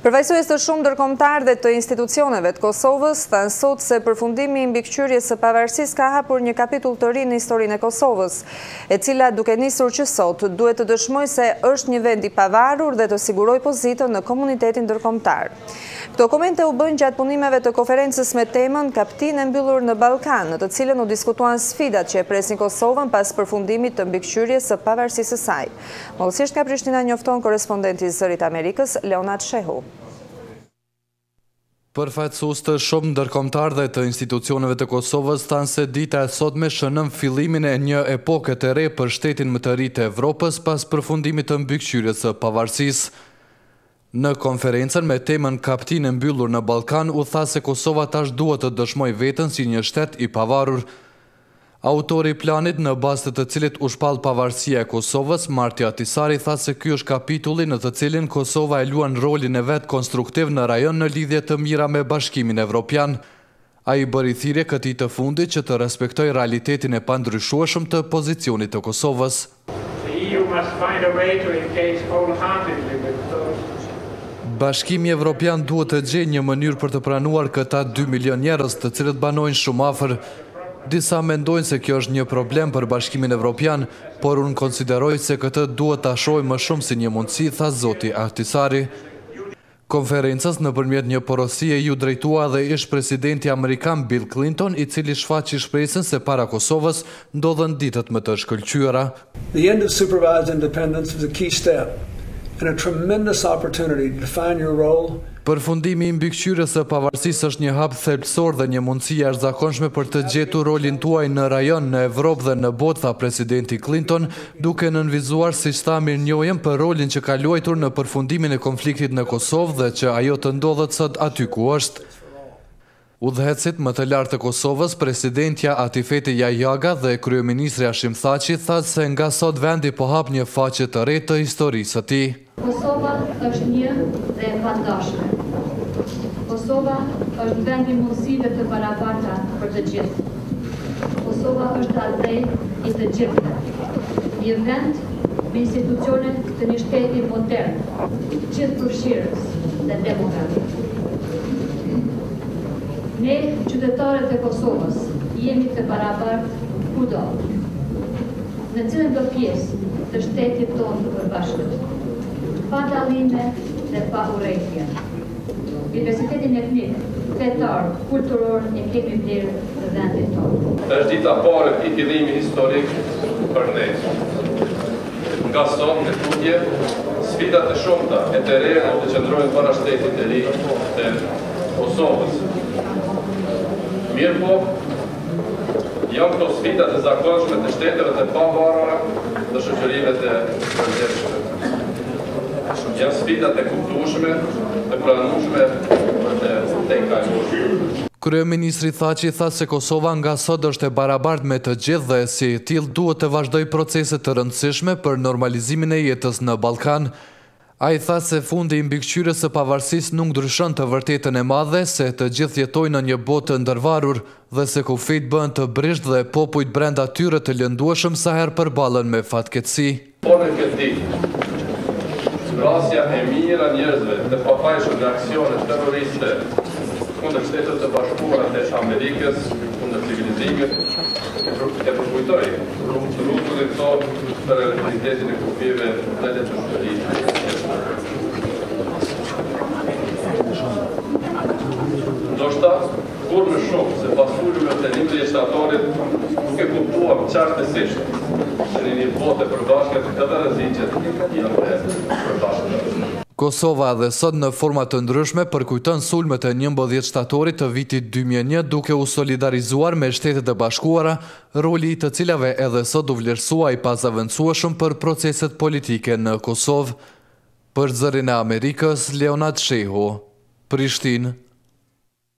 Përfaqësues të shumë ndërkombëtar dhe të institucioneve të Kosovës thanë sot se përfundimi i mbikëqyrjes së pavarësisë ka hapur një kapitull të ri në historinë e Kosovës, e cila duke nisur që sot duhet të dëshmojë se është një vend i pavarur dhe të sigurojë pozitën në komunitetin ndërkombëtar. Këto komente u bën gjatë punimeve të konferencës me temën Kaptinë e mbyllur në Ballkan, në të cilën u diskutuan sfidat që e presin Kosovën pas përfundimit të mbikëqyrjes së pavarësisë së saj. Mollësisht nga Prishtina njofton korrespondenti i Zërit Amerikës Leonard Shehu. Përfaqësues të shumë ndërkombëtar dhe të institucioneve të Kosovës thanë se dita e sotme shënon fillimin e një epoke të re për shtetin më të ri të Evropës pas përfundimit të mbikëqyrjes së pavarësisë. Në konferencën me temën Kaptinë e mbyllur në Ballkan u tha se Kosova tash duhet të dëshmojë veten si një shtet i pavarur. Autori i planit në bazë të cilit u shpall pavarësia e Kosovës, Marti Ahtisaari, tha se ky është kapitulli në të cilin Kosova e luan rolin e vet konstruktiv në rajon në lidhje të mira me Bashkimin Evropian. Ai bëri thirrje këtij të fundit që të respektojë realitetin e pandryshueshëm të pozicionit të Kosovës. Bashkimi Evropian duhet të gjejë një mënyrë për të pranuar këta 2 milion njerëz të cilët banojnë shumë afër. Disa mendojnë se kjo është një problem për Bashkimin Evropian, por unë konsideroj se këtë duhet ta shohim më shumë si një mundësi, tha zoti Ahtisaari. Konferencës nëpërmjet një porosie ju drejtua dhe ish presidenti amerikan Bill Clinton, i cili shfaqi shpresën se para Kosovës ndodhen ditët më të shkëlqyera. The end of supervised independence was a key step and a tremendous opportunity to define your role. Përfundimi i mbikëqyrjes së pavarësisë është një hap thelbësor dhe një mundësi e jashtëzakonshme për të gjetur rolin tuaj në rajon, në Evropë dhe në botë, tha presidenti Clinton, duke nënvizuar siç tha mirënjohjen për rolin që ka luajtur në përfundimin e konfliktit në Kosovë dhe që ajo të ndodhet sot aty ku është. Udhëhecit më të lartë të Kosovës, presidentja Atifete Jahjaga dhe kryeministri Hashim Thaçi thanë se nga sot vendi po hap një faqe të re të historisë së tij. Kosova është një dhe e pandashme. Kosova është vend i mundësive të barabarta për të gjithë. Kosova është ardhej i të gjithëve. Një vend me institucione të një shteti modern, gjithëpërfshirës dhe demokratik. Ne, qytetarët e Kosovës, jemi të barabartë kudo, në cilën do pjesë të shtetit tonë të përbashkët, pa dallime dhe pa urrëtie. Diversitetin etnik, fetar, kulturor e kemi vlerë në vendin tonë. Është dita e parë e fillimit historik për ne. Nga sot në tutje, sfidat e shumta e të reja të qëndrojnë para shtetit të ri të Kosovës. Mirë po, janë këto sfidat e zakonshme të shteteve të pavarura dhe shoqërive të përgjithshme. Janë sfidat e kuptueshme, të pranueshme dhe të tejkalueshme. Kryeministri Thaçi tha se Kosova nga sot është e barabartë me të gjithë dhe si e tillë duhet të vazhdojë procese të rëndësishme për normalizimin e jetës në Ballkan. Ai tha se fundi i mbikëqyrjes së pavarësisë nuk ndryshon të vërtetën e madhe se të gjithë jetojnë në një botë të ndërvarur dhe se kufijt bëhen të brisht dhe popujt brenda tyre të lëndueshëm sa herë përballen me fatkeqësi. Po në këtë ditë, vrasja e mijëra njerëzve të papajshëm në aksione terroriste kundër Shtetit të Bashkuara të Amerikës, kundër civilizimit, e përkujtoj rrugën tonë për realitetin e kufijve dhe të shoqërisë. Ndoshta, kur më shumë se pas ulëve të 11 shtatorit, nuk e kuptuam qartësisht se në një botë e përbashkët edhe rreziqet janë të përbashkëta. Kosova edhe sot në forma të ndryshme përkujton sulmet e 11 shtatorit të vitit 2001 duke u solidarizuar me Shtetet e Bashkuara, roli i të cilave edhe sot u vlerësua i pazavendësueshëm për proceset politike në Kosovë. Për Zërin e Amerikës, Leonard Shehu, Prishtinë.